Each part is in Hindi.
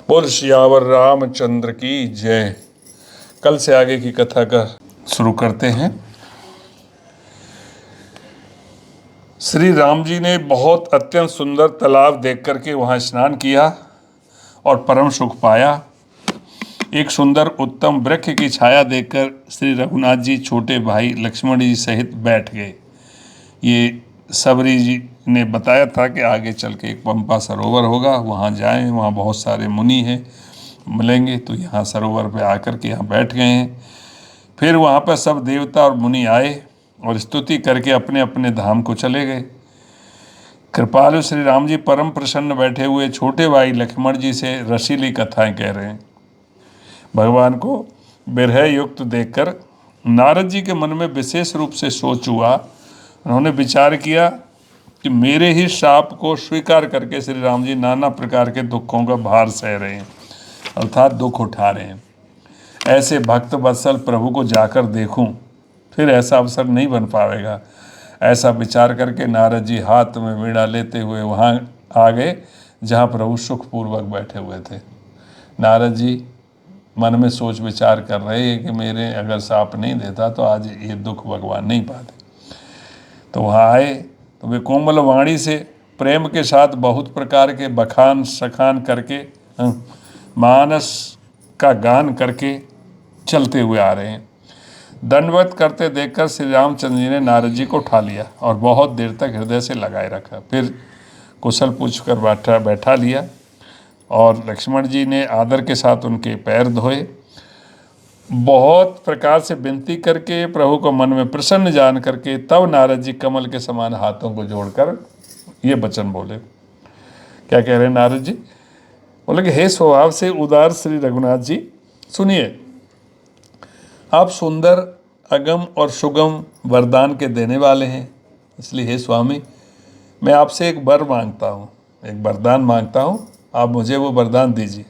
बोल सियावर रामचंद्र की जय। कल से आगे की कथा का शुरू करते हैं। श्री राम जी ने बहुत अत्यंत सुंदर तालाब देख करके वहाँ स्नान किया और परम सुख पाया। एक सुंदर उत्तम वृक्ष की छाया देखकर श्री रघुनाथ जी छोटे भाई लक्ष्मण जी सहित बैठ गए। ये सबरी जी ने बताया था कि आगे चल के एक पंपा सरोवर होगा, वहाँ जाएं, वहाँ बहुत सारे मुनि हैं, मिलेंगे। तो यहाँ सरोवर पे आकर के यहाँ बैठ गए हैं। फिर वहाँ पर सब देवता और मुनि आए और स्तुति करके अपने अपने धाम को चले गए। कृपालु श्री राम जी परम प्रसन्न बैठे हुए छोटे भाई लक्ष्मण जी से रसीली कथाएं कह रहे हैं। भगवान को विरह युक्त देखकर नारद जी के मन में विशेष रूप से सोच हुआ। उन्होंने विचार किया कि मेरे ही शाप को स्वीकार करके श्री राम जी नाना प्रकार के दुखों का भार सह रहे हैं, अर्थात दुख उठा रहे हैं। ऐसे भक्त वत्सल प्रभु को जाकर देखूं, फिर ऐसा अवसर नहीं बन पाएगा। ऐसा विचार करके नारद जी हाथ में वीणा लेते हुए वहाँ आ गए जहाँ प्रभु सुखपूर्वक बैठे हुए थे। नारद जी मन में सोच विचार कर रहे हैं कि मेरे अगर साप नहीं देता तो आज ये दुख भगवान नहीं पाते। तो वहाँ आए तो वे कोमल वाणी से प्रेम के साथ बहुत प्रकार के बखान सखान करके मानस का गान करके चलते हुए आ रहे हैं। दंडवत करते देखकर श्री रामचंद्र जी ने नारद जी को उठा लिया और बहुत देर तक हृदय से लगाए रखा। फिर कुशल पूछकर बैठा लिया और लक्ष्मण जी ने आदर के साथ उनके पैर धोए। बहुत प्रकार से विनती करके प्रभु को मन में प्रसन्न जान करके तब नारद जी कमल के समान हाथों को जोड़कर ये वचन बोले। क्या कह रहे हैं नारद जी? बोले कि हे स्वभाव से उदार श्री रघुनाथ जी, सुनिए, आप सुंदर अगम और सुगम वरदान के देने वाले हैं। इसलिए हे स्वामी, मैं आपसे एक वर मांगता हूँ, एक वरदान मांगता हूँ, आप मुझे वो वरदान दीजिए।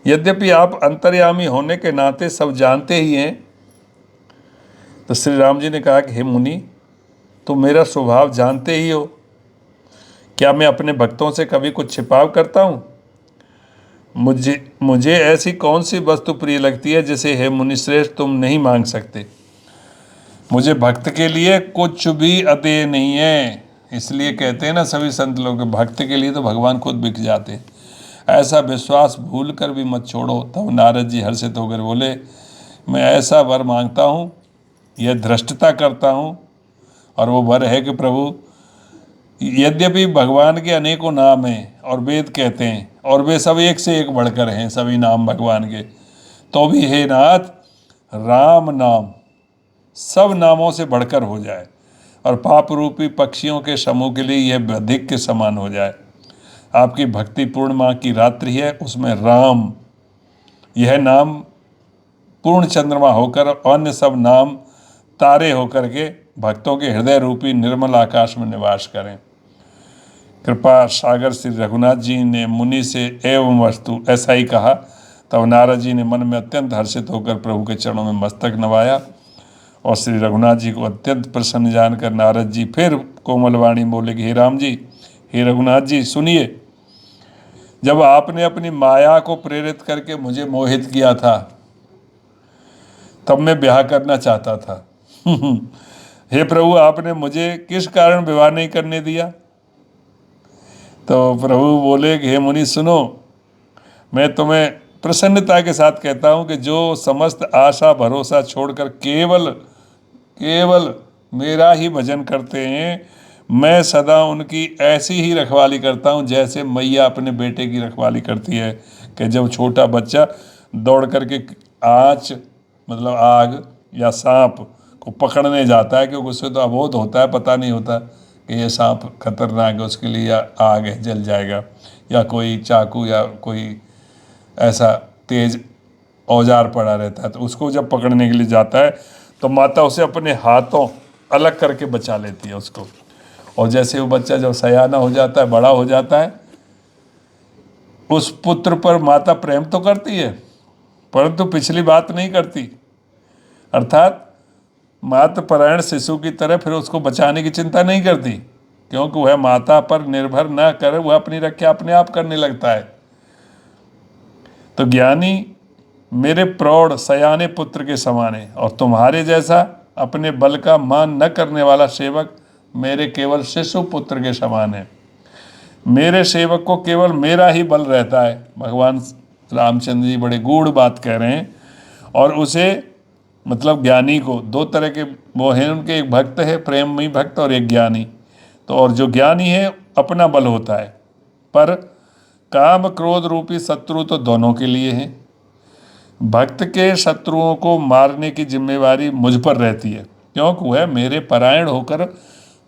यद्यपि आप अंतर्यामी होने के नाते सब जानते ही हैं। तो श्री राम जी ने कहा कि हे मुनि, तुम मेरा स्वभाव जानते ही हो। क्या मैं अपने भक्तों से कभी कुछ छिपाव करता हूँ? मुझे ऐसी कौन सी वस्तु प्रिय लगती है जिसे हे मुनिश्रेष्ठ तुम नहीं मांग सकते। मुझे भक्त के लिए कुछ भी अदेय नहीं है। इसलिए कहते हैं ना सभी संत लोग, भक्त के लिए तो भगवान खुद बिक जाते हैं। ऐसा विश्वास भूल कर भी मत छोड़ो। तब नारद जी हर्षित होकर बोले, मैं ऐसा वर मांगता हूँ, यह धृष्टता करता हूँ, और वो वर है कि प्रभु, यद्यपि भगवान के अनेकों नाम हैं और वेद कहते हैं और वे सब एक से एक बढ़कर हैं, सभी नाम भगवान के, तो भी हे नाथ, राम नाम सब नामों से बढ़कर हो जाए और पाप रूपी पक्षियों के समूह के लिए यह अधिक के समान हो जाए। आपकी भक्ति पूर्णिमा की रात्रि है, उसमें राम यह नाम पूर्ण चंद्रमा होकर अन्य सब नाम तारे होकर के भक्तों के हृदय रूपी निर्मल आकाश में निवास करें। कृपा सागर श्री रघुनाथ जी ने मुनि से एवं वस्तु ऐसा ही कहा। तब नारद जी ने मन में अत्यंत हर्षित होकर प्रभु के चरणों में मस्तक नवाया और श्री रघुनाथ जी को अत्यंत प्रसन्न जानकर नारद जी फिर कोमल वाणी बोले कि हे राम जी, हे रघुनाथ जी, सुनिए, जब आपने अपनी माया को प्रेरित करके मुझे मोहित किया था तब मैं ब्याह करना चाहता था। हे प्रभु, आपने मुझे किस कारण विवाह नहीं करने दिया? तो प्रभु बोले कि हे मुनि सुनो, मैं तुम्हें प्रसन्नता के साथ कहता हूँ कि जो समस्त आशा भरोसा छोड़कर केवल मेरा ही भजन करते हैं, मैं सदा उनकी ऐसी ही रखवाली करता हूँ जैसे मैया अपने बेटे की रखवाली करती है। कि जब छोटा बच्चा दौड़ करके आग या सांप को पकड़ने जाता है, क्योंकि उससे तो अबोध होता है, पता नहीं होता कि ये सांप खतरनाक है उसके लिए या आग है, जल जाएगा, या कोई चाकू या कोई ऐसा तेज औजार पड़ा रहता है, तो उसको जब पकड़ने के लिए जाता है तो माता उसे अपने हाथों अलग करके बचा लेती है उसको। और जैसे वो बच्चा जब सयाना हो जाता है, बड़ा हो जाता है, उस पुत्र पर माता प्रेम तो करती है परंतु पिछली बात नहीं करती, अर्थात मातृपरायण शिशु की तरह फिर उसको बचाने की चिंता नहीं करती, क्योंकि वह माता पर निर्भर न कर वह अपनी रक्षा अपने आप करने लगता है। तो ज्ञानी मेरे प्रौढ़ सयाने पुत्र के समान है, और तुम्हारे जैसा अपने बल का मान न करने वाला सेवक मेरे केवल शिशु पुत्र के समान है। मेरे सेवक को केवल मेरा ही बल रहता है। भगवान रामचंद्र जी बड़े गूढ़ बात कह रहे हैं। और उसे मतलब ज्ञानी को दो तरह के वो हैं उनके, एक भक्त है प्रेममयी भक्त और एक ज्ञानी। तो और जो ज्ञानी है अपना बल होता है, पर काम क्रोध रूपी शत्रु तो दोनों के लिए हैं। भक्त के शत्रुओं को मारने की जिम्मेवारी मुझ पर रहती है, क्योंकि वह मेरे परायण होकर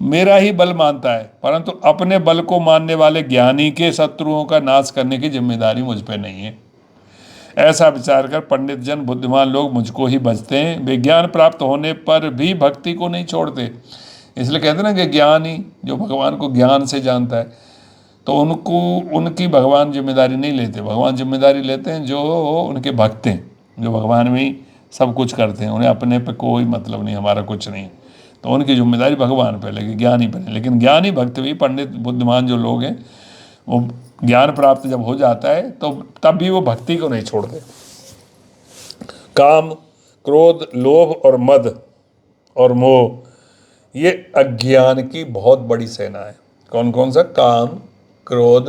मेरा ही बल मानता है, परंतु अपने बल को मानने वाले ज्ञानी के शत्रुओं का नाश करने की जिम्मेदारी मुझ पर नहीं है। ऐसा विचार कर पंडित जन बुद्धिमान लोग मुझको ही भजते हैं। वे ज्ञान प्राप्त होने पर भी भक्ति को नहीं छोड़ते। इसलिए कहते हैं ना कि ज्ञानी जो भगवान को ज्ञान से जानता है, तो उनको उनकी भगवान जिम्मेदारी नहीं लेते। भगवान जिम्मेदारी लेते हैं जो उनके भक्त हैं, जो भगवान में ही सब कुछ करते हैं, उन्हें अपने पे कोई मतलब नहीं, हमारा कुछ नहीं, तो उनकी जिम्मेदारी भगवान पे लगी, ज्ञानी पे नहीं। लेकिन ज्ञानी भक्त भी पंडित बुद्धिमान जो लोग हैं, वो ज्ञान प्राप्त जब हो जाता है तो तब भी वो भक्ति को नहीं छोड़ते। काम क्रोध लोभ और मद और मोह ये अज्ञान की बहुत बड़ी सेना है। कौन कौन सा? काम क्रोध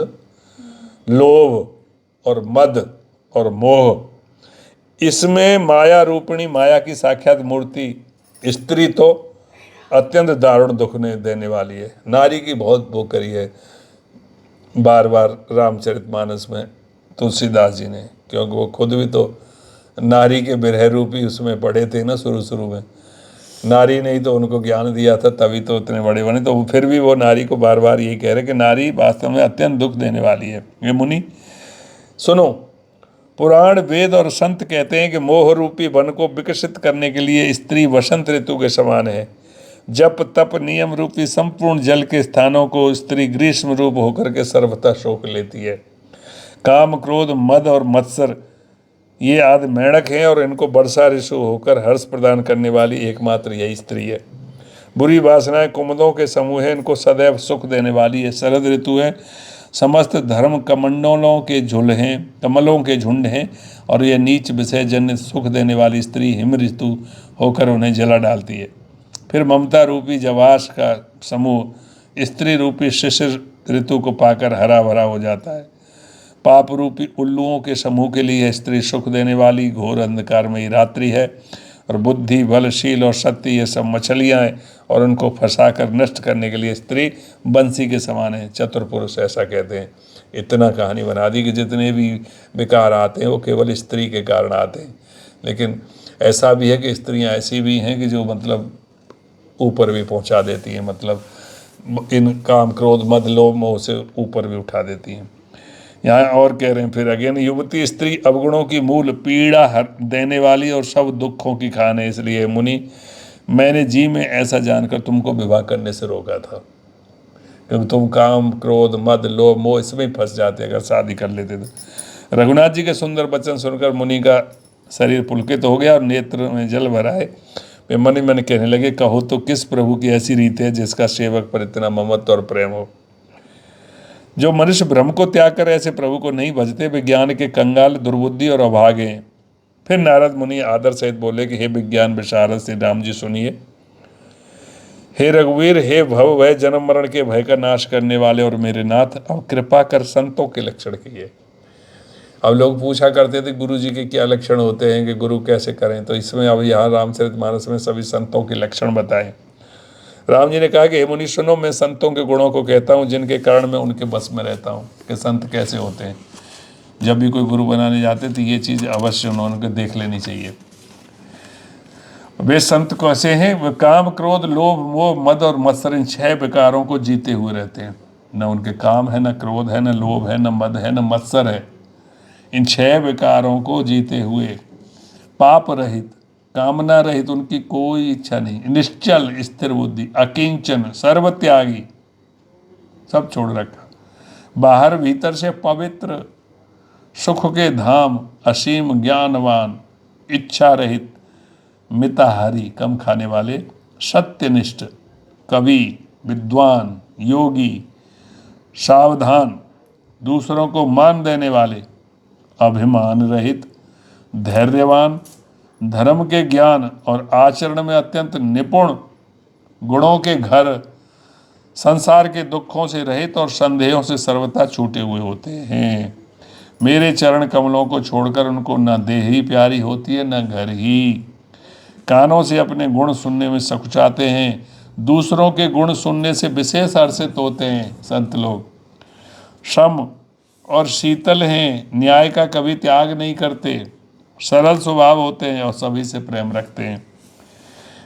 लोभ और मद और मोह। इसमें माया रूपिणी, माया की साक्षात मूर्ति स्त्री तो अत्यंत दारुण दुख ने देने वाली है। नारी की बहुत वो करी है बार बार रामचरितमानस में तुलसीदास जी ने, क्योंकि वो खुद भी तो नारी के विरह रूपी उसमें पढ़े थे ना शुरू में। नारी ने ही तो उनको ज्ञान दिया था, तभी तो इतने बड़े बने। तो फिर भी वो नारी को बार बार यही कह रहे कि नारी वास्तव में अत्यंत दुख देने वाली है। ये मुनि सुनो, पुराण वेद और संत कहते हैं कि मोह रूपी वन को विकसित करने के लिए स्त्री वसंत ऋतु के समान है। जप तप नियम रूपी संपूर्ण जल के स्थानों को स्त्री ग्रीष्म रूप होकर के सर्वथा शोक लेती है। काम क्रोध मद और मत्सर ये आदि मेढक हैं, और इनको वर्षा ऋतु होकर हर्ष प्रदान करने वाली एकमात्र यही स्त्री है। बुरी वासनाएं कुमुदों के समूह है, इनको सदैव सुख देने वाली है। शरद ऋतु है, समस्त धर्म कमंडलों के झुंड हैं, कमलों के झुंड हैं, और यह नीच विषय जन्य सुख देने वाली स्त्री हिम ऋतु होकर उन्हें जला डालती है। फिर ममता रूपी जवास का समूह स्त्री रूपी शिशिर ऋतु को पाकर हरा भरा हो जाता है। पाप रूपी उल्लुओं के समूह के लिए स्त्री सुख देने वाली घोर अंधकार में ही रात्रि है। और बुद्धि बलशील और सत्य ये सब मछलियाँ हैं, और उनको फंसाकर नष्ट करने के लिए स्त्री बंसी के समान है। चतुर पुरुष ऐसा कहते हैं। इतना कहानी बना दी कि जितने भी विकार आते हैं वो केवल स्त्री के कारण आते हैं। लेकिन ऐसा भी है कि स्त्रियां ऐसी भी हैं कि जो मतलब ऊपर भी पहुंचा देती हैं, मतलब इन काम क्रोध मद लोभ मोह से ऊपर भी उठा देती हैं। यहाँ और कह रहे हैं फिर अगेन, युवती स्त्री अवगुणों की मूल पीड़ा हर देने वाली और सब दुखों की खान है। इसलिए मुनि मैंने जी में ऐसा जानकर तुमको विवाह करने से रोका था, क्योंकि तुम काम क्रोध मद लोभ मोह इसमें ही फंस जाते अगर शादी कर लेते तो। रघुनाथ जी के सुंदर वचन सुनकर मुनि का शरीर पुलकित हो गया और नेत्र में जल भरा है। वे मन ही मन कहने लगे, कहो तो किस प्रभु की ऐसी रीत है जिसका सेवक पर इतना ममत्व और प्रेम हो। जो मनुष्य ब्रह्म को त्याग कर ऐसे प्रभु को नहीं भजते वे ज्ञान के कंगाल दुर्बुद्धि और अभागे हैं। फिर नारद मुनि आदर सहित बोले कि हे विज्ञान विशारद श्री राम जी सुनिए। हे रघुवीर, हे भव भय जन्म मरण के भय का नाश करने वाले और मेरे नाथ, अब कृपा कर संतों के लक्षण किए। अब लोग पूछा करते थे गुरु जी के क्या लक्षण होते हैं, कि गुरु कैसे करें, तो इसमें अब यहाँ रामचरितमानस में सभी संतों के लक्षण बताएं। राम जी ने कहा कि हे मुनि सुनो, मैं संतों के गुणों को कहता हूँ जिनके कारण मैं उनके बस में रहता हूँ, कि संत कैसे होते हैं। जब भी कोई गुरु बनाने जाते तो ये चीज़ अवश्य उन्होंने देख लेनी चाहिए। वे संत कैसे हैं? वे काम क्रोध लोभ मोह मद और मत्सर इन 6 विकारों को जीते हुए रहते हैं। न उनके काम है, न क्रोध है, न लोभ है, न मद है, न मत्सर है। इन 6 विकारों को जीते हुए पाप रहित कामना रहित, उनकी कोई इच्छा नहीं, निश्चल स्थिर बुद्धि, अकिंचन सर्वत्यागी, सब छोड़ रखा, बाहर भीतर से पवित्र, सुख के धाम, असीम ज्ञानवान, इच्छा रहित, मिताहारी कम खाने वाले, सत्यनिष्ठ, कवि, विद्वान, योगी, सावधान, दूसरों को मान देने वाले, अभिमान रहित, धैर्यवान, धर्म के ज्ञान और आचरण में अत्यंत निपुण, गुणों के घर, संसार के दुखों से रहित और संदेहों से सर्वथा छूटे हुए होते हैं। मेरे चरण कमलों को छोड़कर उनको न देह ही प्यारी होती है न घर ही। कानों से अपने गुण सुनने में सकुचाते हैं, दूसरों के गुण सुनने से विशेष हर्षित होते हैं संत लोग। सम और शीतल हैं, न्याय का कभी त्याग नहीं करते, सरल स्वभाव होते हैं और सभी से प्रेम रखते हैं।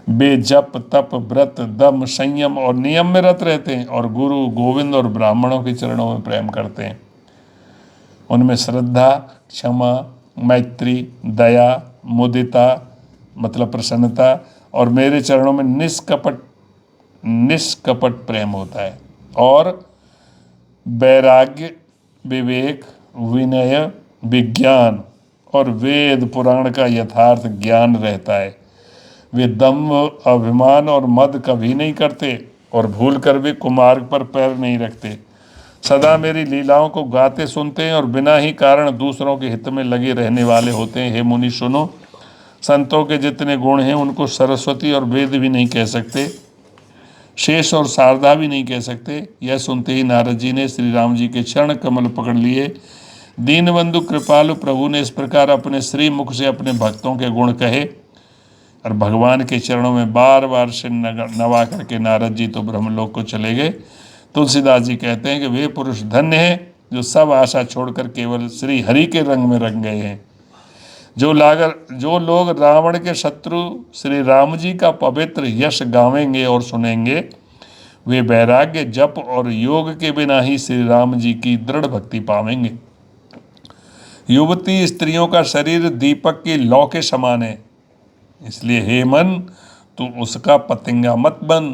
वे जप तप व्रत दम संयम और नियम में रत रहते हैं और गुरु गोविंद और ब्राह्मणों के चरणों में प्रेम करते हैं। उनमें श्रद्धा, क्षमा, मैत्री, दया, मुदिता मतलब प्रसन्नता और मेरे चरणों में निष्कपट प्रेम होता है। और वैराग्य, विवेक, विनय, विज्ञान और वेद पुराण का यथार्थ ज्ञान रहता है। वे दम्भ, अभिमान और मद कभी नहीं करते और भूल कर भी कुमार्ग पर पैर नहीं रखते। सदा मेरी लीलाओं को गाते सुनते हैं और बिना ही कारण दूसरों के हित में लगे रहने वाले होते हैं। हे मुनि सुनो, संतों के जितने गुण हैं उनको सरस्वती और वेद भी नहीं कह सकते, शेष और शारदा भी नहीं कह सकते। यह सुनते ही नारद जी ने श्री राम जी के चरण कमल पकड़ लिए। दीनबंधु कृपालु प्रभु ने इस प्रकार अपने श्री मुख से अपने भक्तों के गुण कहे और भगवान के चरणों में बार बार सिर नवा करके नारद जी तो ब्रह्मलोक को चले गए। तुलसीदास जी कहते हैं कि वे पुरुष धन्य हैं जो सब आशा छोड़कर केवल श्री हरि के रंग में रंग गए हैं। जो लोग रावण के शत्रु श्री राम जी का पवित्र यश गावेंगे और सुनेंगे, वे वैराग्य, जप और योग के बिना ही श्री राम जी की दृढ़ भक्ति पावेंगे। युवती स्त्रियों का शरीर दीपक की लौ के समान है, इसलिए हे मन तू उसका पतंगा मत बन।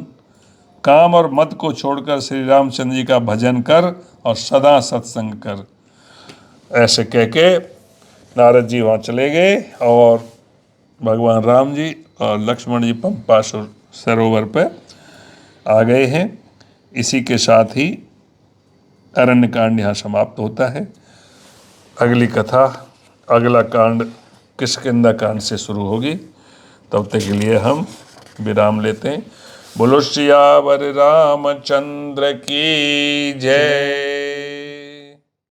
काम और मद को छोड़कर श्री रामचंद्र जी का भजन कर और सदा सत्संग कर। ऐसे कह के नारद जी वहाँ चले गए और भगवान राम जी और लक्ष्मण जी पंपा सरोवर पर आ गए हैं। इसी के साथ ही अरण्य कांड यहाँ समाप्त होता है। अगली कथा, अगला कांड किष्किंधा कांड से शुरू होगी। तब तक के लिए हम विराम लेते हैं। बोलो सियावर रामचंद्र की जय।